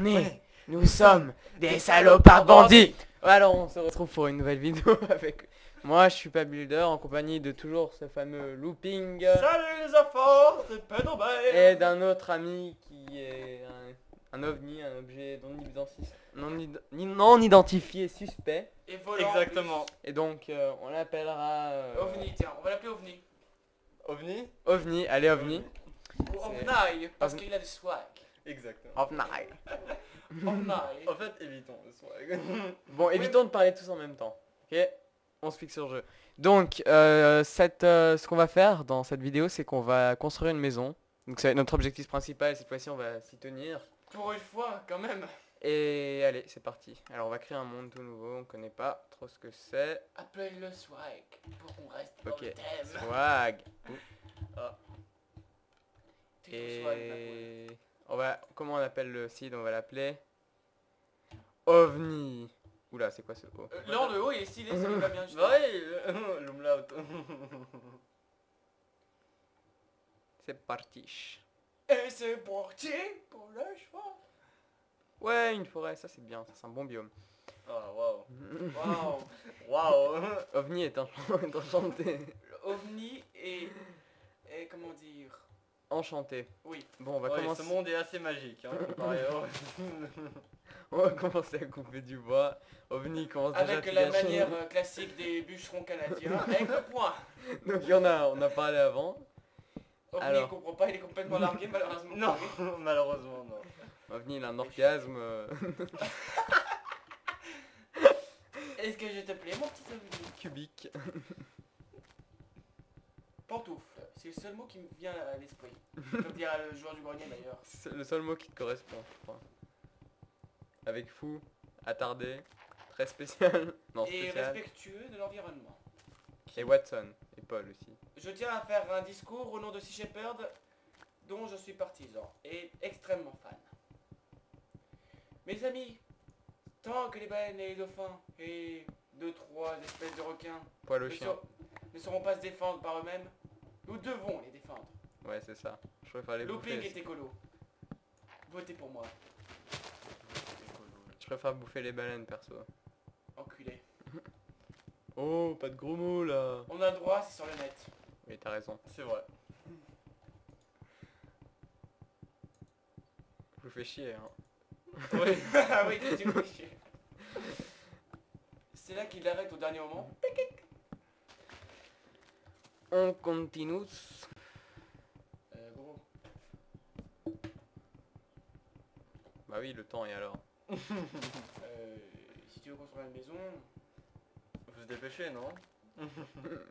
Nous sommes des salopards bandits. Alors on se retrouve pour une nouvelle vidéo avec moi, je suis pas Builder, en compagnie de toujours ce fameux Looping. Salut les enfants, c'est Pedro Bay. Et d'un autre ami qui est un ovni, un objet non identifié suspect. Et volant. Exactement. Et donc on l'appellera... OVNI, tiens, on va l'appeler OVNI. OVNI. OVNI, allez OVNI. Ou OVNI, parce qu'il a du swag. Exactement. OVNI. OVNI. En fait, évitons le swag. Bon, évitons de parler tous en même temps. Ok, on se fixe sur le jeu. Donc, ce qu'on va faire dans cette vidéo, c'est qu'on va construire une maison. Donc ça va être notre objectif principal, cette fois-ci on va s'y tenir. Pour une fois, quand même. Et allez, c'est parti. Alors on va créer un monde tout nouveau, on connaît pas trop ce que c'est. Appelle-le swag, pour qu'on reste dans Ok, le thème. swag. T'es trop swag, Et comment on appelle le seed? On va l'appeler OVNI. Oula, c'est quoi ce O? Non, le haut il est stylé, ça lui va bien. justement. Ouais, l'umlaut. C'est parti. Et c'est parti pour le choix. Ouais, une forêt, ça c'est bien, ça c'est un bon biome. Oh, waouh. Waouh. Waouh. OVNI est enchanté. OVNI et comment dire. Enchanté. Oui. Bon, on va Ouais, commencer. ce monde est assez magique. Hein, comparé au- On va commencer à couper du bois. OVNI commence déjà Avec à la gâcher. manière classique des bûcherons canadiens, avec le point. Donc on a parlé avant. OVNI Alors. il comprend pas, il est complètement largué malheureusement. Non, malheureusement, non. OVNI il a un orgasme. Est-ce que je te plais mon petit OVNI? Cubique. Pantoufle, c'est le seul mot qui me vient à l'esprit. Comme dire le joueur du grenier d'ailleurs. C'est le seul mot qui te correspond, je crois. Avec fou, attardé, très spécial. Non, Et spécial. respectueux de l'environnement. Et Watson. Et Paul aussi. Je tiens à faire un discours au nom de Sea Shepherd, dont je suis partisan et extrêmement fan. Mes amis, tant que les baleines et les dauphins et 2-3 espèces de requins Poil au ne, chien. ne sauront pas se défendre par eux-mêmes, nous devons les défendre. Ouais, c'est ça. Je préfère les Looping bouffer. est écolo. Votez pour moi, Je préfère bouffer les baleines, perso. enculé. Oh, pas de gros mots là. On a le droit, c'est sur le net. Oui, t'as raison. C'est vrai. Je vous fais chier, hein. Oui, ah oui, tu me fais chier. C'est là qu'il arrête au dernier moment. On continue. Gros. Bah oui, le temps et alors. Si tu veux construire une maison, Vous vous dépêchez, non?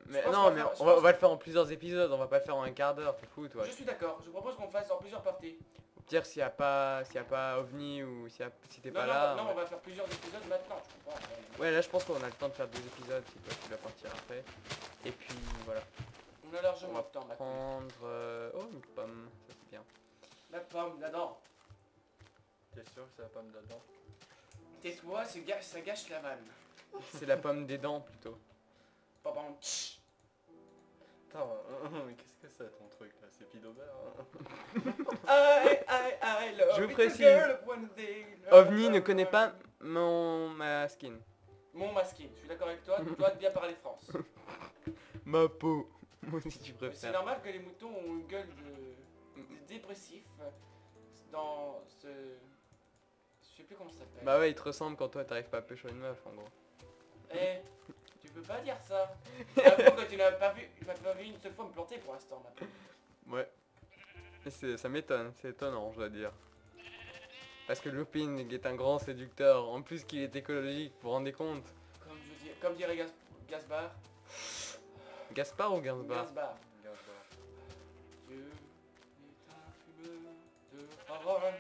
Mais pense non, qu'on mais va faire- on va le faire en plusieurs épisodes, on va pas le faire en un quart d'heure, t'es fou toi. je suis d'accord. Je propose qu'on fasse en plusieurs parties. Au pire s'il y a pas OVNI ou si t'es Non, pas non, là. non, on va faire plusieurs épisodes maintenant. Je comprends. Ouais, là je pense qu'on a le temps de faire 2 épisodes si toi tu dois partir après. Et puis voilà. On a largement On va le temps maintenant. Prendre oh une pomme, ça c'est bien. La pomme là-dedans. T'es sûr que ça va pas me dedans? Tais-toi, ça gâche la vanne. C'est la pomme des dents plutôt. Pardon. Tch. Attends, qu'est-ce que c'est ton truc là? C'est Pidobert I love Je you, précise, girl, one day, OVNI ne connaît pas ma skin. mon masking. Je suis d'accord avec toi. Tu dois bien parler France. Ma peau. Moi aussi tu C'est préfères. normal que les moutons ont une gueule de dépressif dans ce... Je sais plus comment ça s'appelle. Bah ouais, il te ressemble quand toi t'arrives pas à pécho une meuf en gros. Eh, tu peux pas dire ça. J'avoue que tu m'as pas vu une seule fois me planter pour l'instant maintenant. Ouais. Et ça m'étonne, c'est étonnant je dois dire. Parce que Looping est un grand séducteur, en plus qu'il est écologique, vous vous rendez compte? Comme dirait Gaspard. Gaspard ou Gainsbourg? Gaspard. Dieu est un fumeur de parole.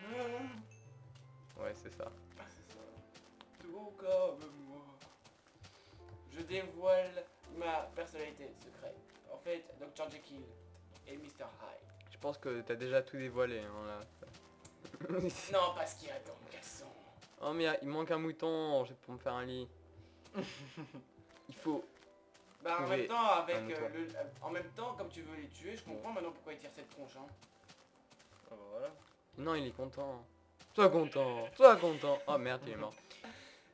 Ouais c'est ça. C'est ça. Tout comme moi. Je dévoile ma personnalité secrète. En fait, Dr. Jekyll et Mr. Hyde. Je pense que t'as déjà tout dévoilé hein, là. Non, parce qu'il répond garçon. Oh mais il manque un mouton pour me faire un lit. Il faut... Bah en Trouver même temps, avec un mouton. en même temps, comme tu veux les tuer, je comprends maintenant pourquoi il tire cette tronche. Hein. Ah bah voilà. Non il est content. Sois content, sois content. Oh merde, il est mort.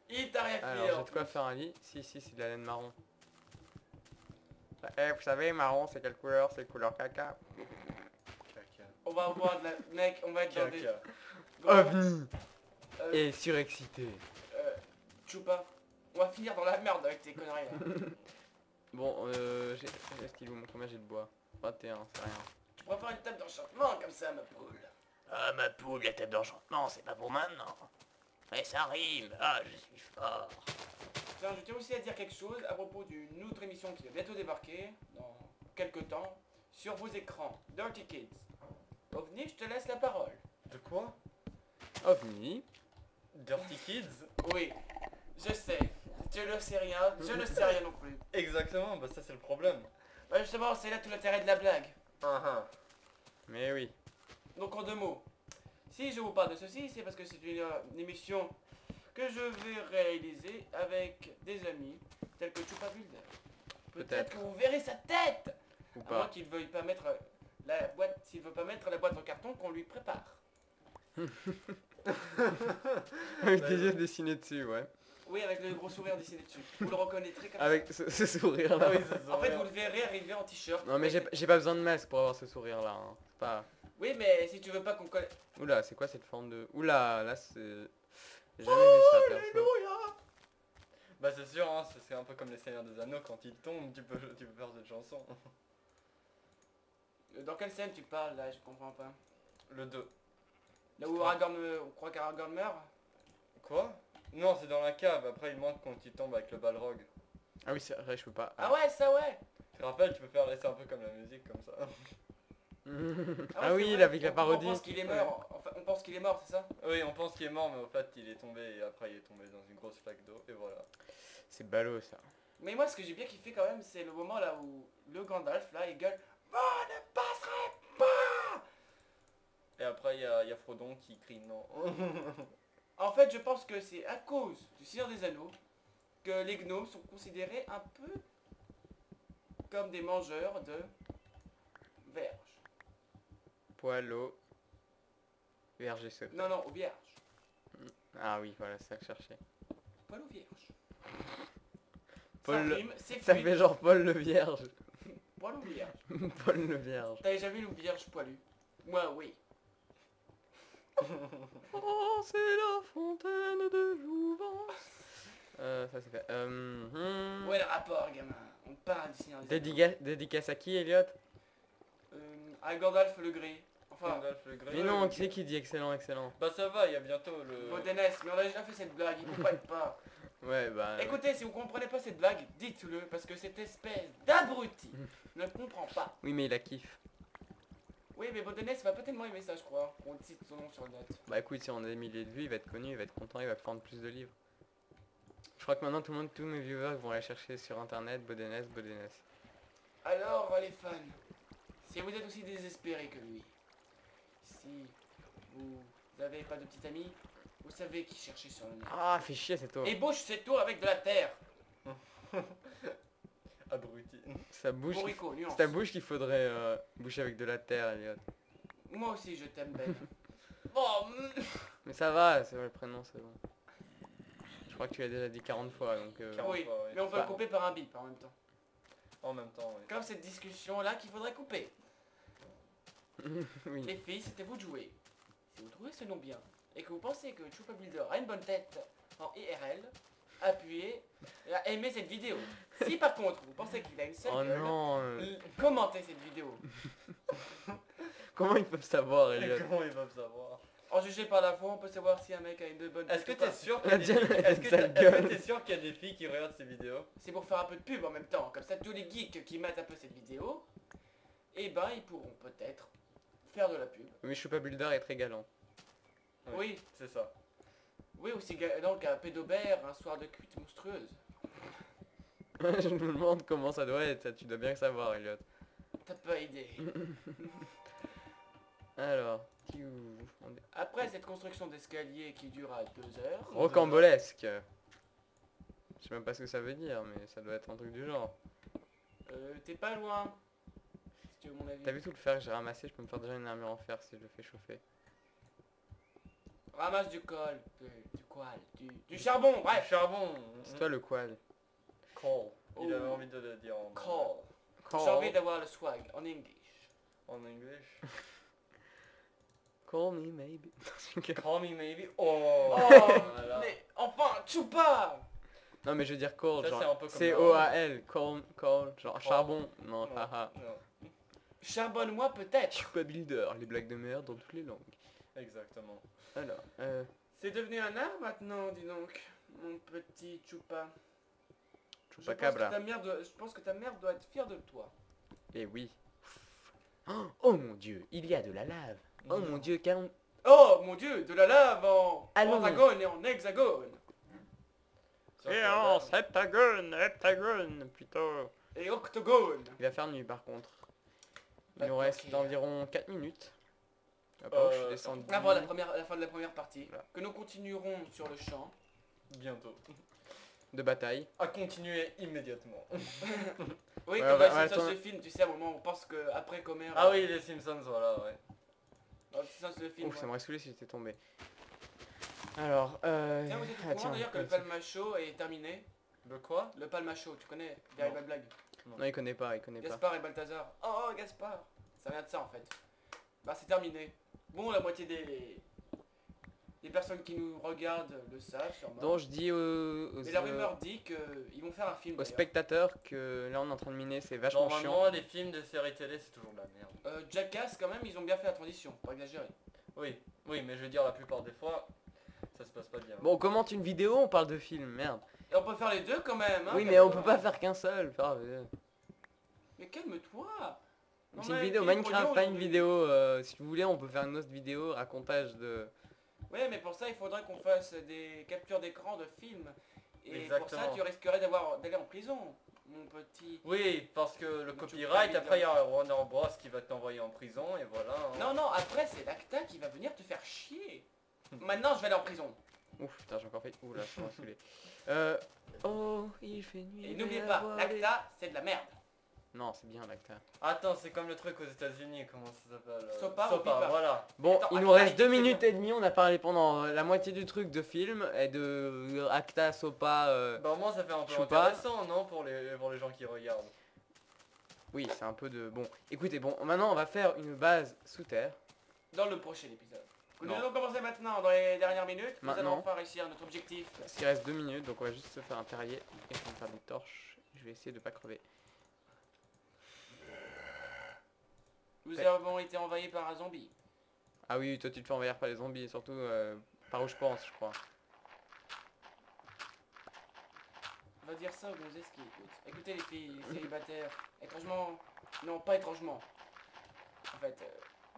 Il t'a rien fait. Alors, j'ai de quoi faire un lit. Si, c'est de la laine marron. Eh, vous savez, marron, c'est quelle couleur? C'est couleur caca. Caca. On va avoir de la... Mec, on va être dans des... Caca. OVNI Euh, et surexcité. Choupa, on va finir dans la merde avec tes conneries là. Bon, j'ai stylo, combien j'ai de bois? 21, c'est rien. Tu pourrais faire une table d'enchantement comme ça, ma poule. Ah ma poule, la table d'enchantement, c'est pas pour maintenant. Mais ça rime, ah je suis fort. Tiens, je tiens aussi à dire quelque chose à propos d'une autre émission qui va bientôt débarquer, dans quelques temps, sur vos écrans, Dirty Kids. OVNI, je te laisse la parole. De quoi? OVNI. Dirty Kids? Oui, je sais, tu ne sais rien, je ne sais rien non plus. Exactement, bah ça c'est le problème. Bah justement, c'est là tout l'intérêt de la blague. Mais oui. Donc en deux mots, si je vous parle de ceci, c'est parce que c'est une émission que je vais réaliser avec des amis tels que Chupa Builder. Peut-être Peut-être. que vous verrez sa tête, Ou à moins pas. qu'il veuille pas mettre la boîte, s'il veut pas mettre la boîte en carton qu'on lui prépare. Avec des yeux dessinés dessus, ouais. Oui, avec le gros sourire dessiné dessus. Vous le reconnaîtrez comme Avec ce sourire là. Ah oui, ça se ça. En fait, voit. vous le verrez arriver en t-shirt. Non mais j'ai pas besoin de masque pour avoir ce sourire là. Hein. C'est pas... Oui, mais si tu veux pas qu'on connaisse... Oula, c'est quoi cette forme de... Oula, là c'est... J'ai jamais vu ça perso. Bah c'est sûr, hein, c'est un peu comme les Seigneurs des Anneaux, quand ils tombent, tu peux faire cette chanson. Dans quelle scène tu parles là? Je comprends pas. Le 2. Là où Aragorn on croit qu'Aragorn meurt? Quoi? Non, c'est dans la cave, après il manque quand il tombe avec le balrog. Ah oui, c'est vrai, je peux pas. Ah ouais, ça ouais. Tu te rappelles, tu peux faire laisser un peu comme la musique, comme ça. Ah, ouais, oui, c'est là, vrai. avec la On parodie. pense qu'il est mort. Enfin, on pense qu'il est mort, c'est ça? Oui, on pense qu'il est mort, mais en fait il est tombé et après il est tombé dans une grosse flaque d'eau, et voilà. C'est ballot ça. Mais moi, ce que j'ai bien kiffé quand même, c'est le moment là où le Gandalf, là, il gueule « Vous ne passerez pas !» Et après il y a Frodon qui crie non. En fait, je pense que c'est à cause du Seigneur des Anneaux que les gnomes sont considérés un peu comme des mangeurs de verges. Poilot. Verger secret. Non, non, aux vierges. Ah oui, voilà, c'est ça que je cherchais. Poil aux vierges. Paul Ça le- rime, c'est Ça fluide. fait genre Paul le Vierge. Poil aux vierges. Paul le Vierge. T'avais jamais vu une vierge poilue? Moi, oui. Oh, c'est la fontaine de Jouvence. Ça c'est fait. Ouais, le rapport, gamin. On parle du Seigneur des Anneaux. Dédicace à qui, Elliot? À Gandalf le Gris. Enfin, Gandalf le Grey. Mais non, qui c'est qui dit excellent, excellent? Bah ça va, il y a bientôt le... Bodenès, mais on a déjà fait cette blague, ils comprennent pas. Ouais, bah... Écoutez, si vous comprenez pas cette blague, dites-le, parce que cette espèce d'abruti ne comprend pas. Oui, mais il la kiffe. Oui, mais Bodenès va pas tellement aimer ça, je crois, qu'on cite son nom sur le net. Bah écoute, si on a des milliers de vues, il va être connu, il va être content, il va vendre plus de livres. Je crois que maintenant tout le monde, tous mes viewers vont aller chercher sur internet Bodenès. Alors, les fans, si vous êtes aussi désespérés que lui, si vous avez pas de petit ami, vous savez qui chercher sur le net. Ah, fait chier cette eau. Et bouche cette tour avec de la terre. Abruti. Sa bouche, Bourrico, nuance. c'est ta bouche qu'il faudrait boucher avec de la terre, Elliot. Moi aussi, je t'aime, Ben. Oh, Mais ça va, c'est vrai, le prénom, c'est bon. Je crois que tu l'as déjà dit 40 fois, donc... 40 oui, fois, ouais. mais on peut Bah. le couper par un bip en même temps. En même temps, oui. Comme cette discussion-là qu'il faudrait couper. oui. Les filles, c'était vous de jouer. Si vous trouvez ce nom bien, et que vous pensez que Chupa Builder a une bonne tête en IRL, appuyez et aimer cette vidéo. Si par contre, vous pensez qu'il a une sale Oh gueule, non commentez cette vidéo. Comment ils peuvent savoir, Elliot? Comment ils peuvent savoir? En jugé par la voix, on peut savoir si un mec a une bonne Est-ce que tête ou t'es pas. sûr La qu'il y a des Diane, filles... elle a Est-ce une que sale t'es- est-ce gueule. que t'es sûr qu'il y a des filles qui regardent ces vidéos? C'est pour faire un peu de pub en même temps. Comme ça, tous les geeks qui mettent un peu cette vidéo, eh ben, ils pourront peut-être faire de la pub. Mais Chupa Builder est très galant. Ouais, Oui. c'est ça. Oui, aussi donc un pédobert, un soir de cuite monstrueuse. Je me demande comment ça doit être, ça, tu dois bien savoir, Elliot. T'as pas idée. Alors, Après cette construction d'escalier qui dura 2 heures, rocambolesque. Je sais même pas ce que ça veut dire, mais ça doit être un truc du genre. t'es pas loin. Si tu veux mon avis. T'as vu tout le fer que j'ai ramassé, je peux me faire déjà une armure en fer si je le fais chauffer. Ramasse du coal. Du charbon, Du bref. charbon. C'est toi le qual. Call. Il avait Oh. envie de le dire en Coal. J'ai envie d'avoir le swag en English. en English. Call me maybe. Call me maybe. Oh, Oh, voilà. mais enfin, Chupa. Non mais je veux dire call, Ça, c'est un genre peu comme C-O-A-L, call, genre Call. charbon. Non, Non, haha. non, Charbonne-moi peut-être. Chupa Builder, les blagues de merde dans toutes les langues. exactement. Alors, C'est devenu un art maintenant, dis donc. Mon petit Chupa. Chupacabra. Je pense que ta mère doit être fière de toi. Eh oui. Oh mon dieu, il y a de la lave. Oh mon dieu, quel... Oh mon dieu, de la lave en Allons. pentagone et en hexagone. Sauf que là, heptagone, plutôt. Et octogone. Il va faire nuit par contre. Il Pas nous de reste partie. environ 4 minutes. Ah, par où je suis descendu. Avant la fin de la première partie. Voilà. Que nous continuerons sur le champ. bientôt. De bataille. À continuer immédiatement. Oui, Ouais, comme ouais, dans ouais, Simpsons attends. se film, tu sais, à un moment où on pense que après Comer. Ah oui, les Simpsons, voilà, ouais. Dans Simpsons se film. Ouf, ça m'aurait saoulé si j'étais tombé. Alors, Tiens, vous êtes au courant d'ailleurs que le palmacho est terminé. De quoi? Le palmacho, tu connais derrière Non. la blague. non, il connaît pas, il connaît pas. Gaspard et Balthazar. Oh, Gaspard. Ça vient de ça en fait. Bah c'est terminé. Bon, la moitié des personnes qui nous regardent le savent sûrement. Donc je dis aux, Mais la rumeur dit qu'ils vont faire un film. aux d'ailleurs. spectateurs que là on est en train de miner, c'est vachement Normalement, chiant. les films de séries télé, c'est toujours de la merde. Jackass quand même, ils ont bien fait la transition, pas exagérer. Oui, oui, mais je veux dire, la plupart des fois, ça se passe pas bien. Bon, on commente une vidéo, on parle de film, merde. Et on peut faire les deux quand même. Hein, Oui, mais on calme-toi. peut pas faire qu'un seul. Mais calme-toi. Non, C'est une mais vidéo il est Minecraft, grognon pas une aujourd'hui. vidéo. Si vous voulez, on peut faire une autre vidéo, racontage de... Ouais, mais pour ça, il faudrait qu'on fasse des captures d'écran de films. Et pour ça, Exactement. tu risquerais d'aller en prison, mon petit. Oui, parce que le Tu copyright, peux après il y a Warner Bros qui va t'envoyer en prison et voilà. hein. Non, non, après, c'est l'ACTA qui va venir te faire chier. Maintenant, je vais aller en prison. Ouf, putain, j'ai encore fait... Ouh là, ça m'a saoulé. Oh, il fait nuit. Et il va n'oubliez y pas, avoir des- l'ACTA, c'est de la merde. Non, c'est bien l'acteur. Attends, c'est comme le truc aux États-Unis, comment ça s'appelle Sopa ou Pipa voilà. Bon, Attends, il nous Acta, reste il 2 fait minutes quoi et demie, on a parlé pendant la moitié du truc de film et de Acta, Sopa... Bah moi ça fait un peu Choupa. intéressant, non, pour les gens qui regardent. Oui, c'est un peu de... Bon, écoutez, bon, maintenant on va faire une base sous terre. Dans le prochain épisode. Nous Non. allons commencer maintenant, dans les dernières minutes. Nous Maintenant. allons enfin réussir notre objectif. Parce qu'il reste 2 minutes, donc on va juste se faire un terrier et on va faire des torches. Je vais essayer de pas crever. Nous Ouais. avons été envahis par un zombie. Ah oui, toi tu te fais envahir par les zombies et surtout par où je pense, je crois. On va dire ça aux gonzesses qui écoutent. Écoutez les filles, les célibataires. Étrangement... Non, pas étrangement. En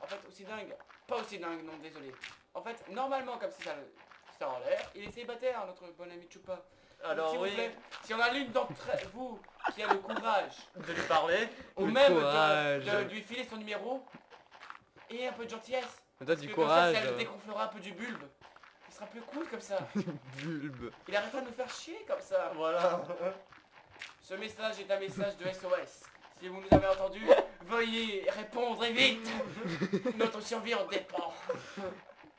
fait, aussi dingue. Pas aussi dingue, non, désolé. En fait, normalement, comme ça a l'air, il est célibataire, notre bon ami Chupa. Alors S'il vous oui, plaît, si on a l'une d'entre vous qui a le courage, de lui parler. ou Le même courage. de lui filer son numéro, et un peu de gentillesse. Mais toi Parce du que courage. Comme ça, si elle dégonflera un peu du bulbe, il sera plus cool comme ça. Bulbe. Il arrêtera de nous faire chier comme ça. Voilà. Ce message est un message de SOS. Si vous nous avez entendu, veuillez répondre et vite. Notre survie en dépend.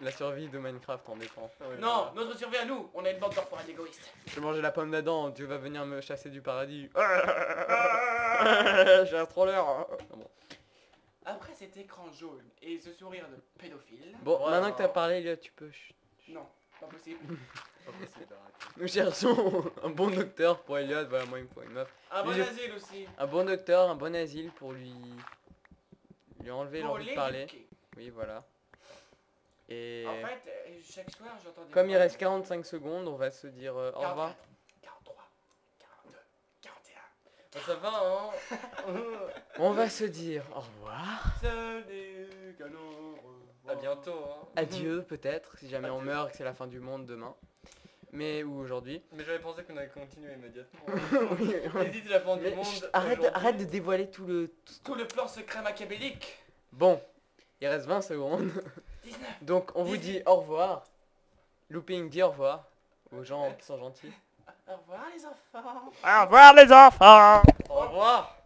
La survie de Minecraft en dépend. Oui, Non, voilà. notre survie à nous, on est une bande d'enfoirés égoïstes. Je vais manger la pomme d'Adam, tu vas venir me chasser du paradis. J'ai un troller. Ah bon. Après cet écran jaune et ce sourire de pédophile, Bon, Voilà. maintenant que t'as parlé, Elliot, tu peux... chut. non, pas possible. Pas possible d'arrêter. Nous cherchons un bon docteur pour Elliot, voilà, moi il me faut une meuf. Un bon Il est- asile aussi. Un bon docteur, un bon asile pour lui enlever Pour l'envie de parler. l'éduquer. Oui, voilà. Et En fait, chaque soir j'entends des comme il voix. reste 45 secondes, on va se dire au revoir. 44, 43, 42, 41. Bah, ça va, hein. On va se dire au revoir. Salut, canot. À bientôt, hein. Adieu peut-être, si jamais on Adieu. meurt et que c'est la fin du monde demain. Mais ou aujourd'hui. Mais j'avais pensé qu'on allait continuer immédiatement. Oui, Hésite la fin du mais monde. chut, arrête, aujourd'hui. arrête de dévoiler tout le... Tout le plan secret machiavélique. Bon, il reste 20 secondes. 19. Donc on vous dit au revoir. Looping dit au revoir aux gens qui sont gentils. Au revoir les enfants. Au revoir les enfants. Au revoir.